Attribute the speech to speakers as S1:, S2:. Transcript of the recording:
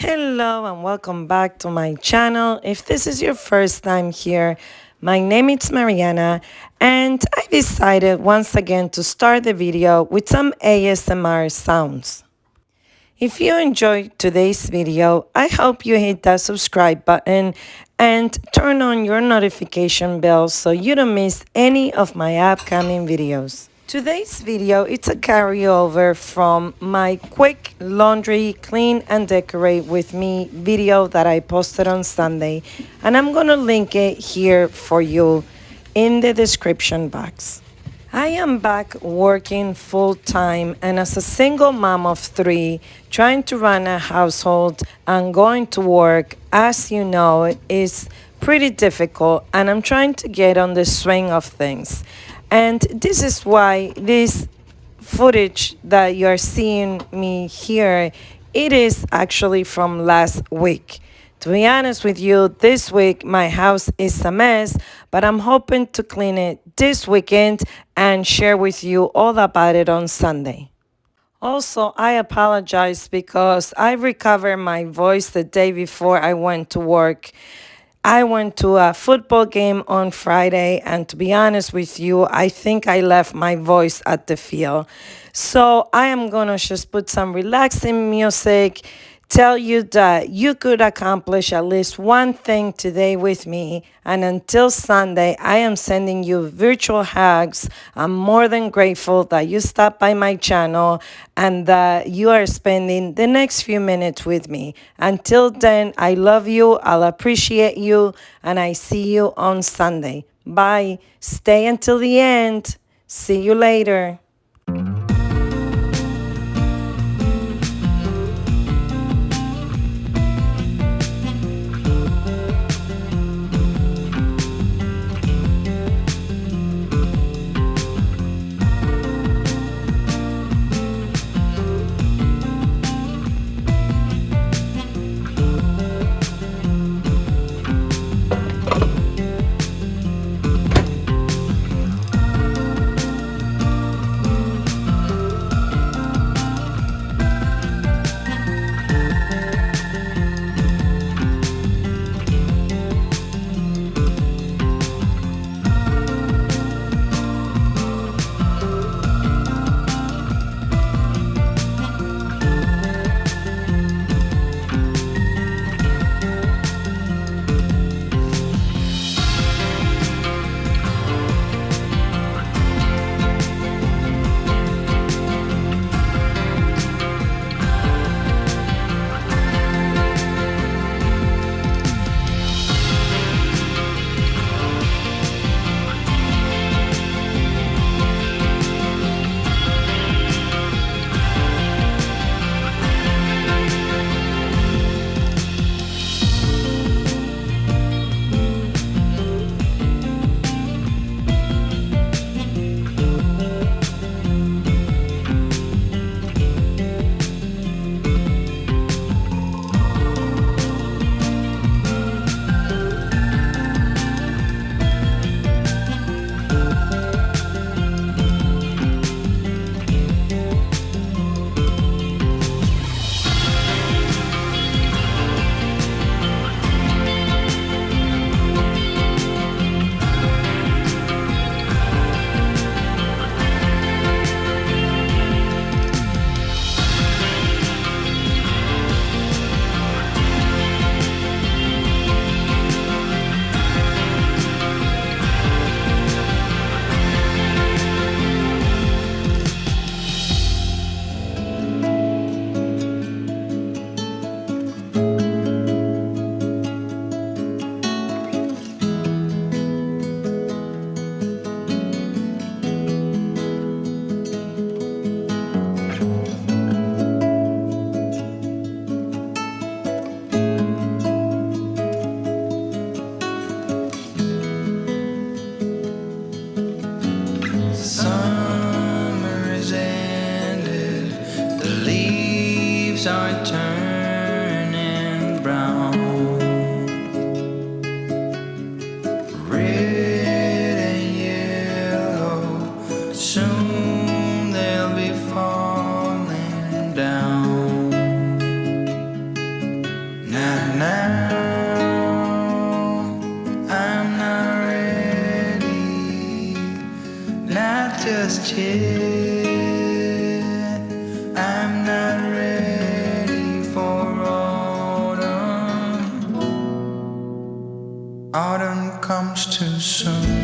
S1: Hello and welcome back to my channel. If this is your first time here, my name is Mariana and I decided once again to start the video with some ASMR sounds. If you enjoyed today's video, I hope you hit that subscribe button and turn on your notification bell so you don't miss any of my upcoming videos. Today's video, it's a carryover from my quick laundry clean and decorate with me video that I posted on Sunday, and I'm gonna link it here for you in the description box. I am back working full time and as a single mom of three, trying to run a household and going to work, as you know, is pretty difficult, and I'm trying to get on the swing of things. And this is why this footage that you're seeing me here, it is actually from last week. To be honest with you, this week my house is a mess, but I'm hoping to clean it this weekend and share with you all about it on Sunday. Also, I apologize because I recovered my voice the day before I went to work. I went to a football game on Friday, and to be honest with you, I think I left my voice at the field. So I am gonna just put some relaxing music, tell you that you could accomplish at least one thing today with me. And until Sunday, I am sending you virtual hugs. I'm more than grateful that you stopped by my channel and that you are spending the next few minutes with me. Until then, I love you, I'll appreciate you, and I see you on Sunday. Bye. Stay until the end. See you later.
S2: Summer is ended, the leaves are turning brown. Red and yellow, soon they'll be falling down. just yet. I'm not ready for autumn. Autumn comes too soon.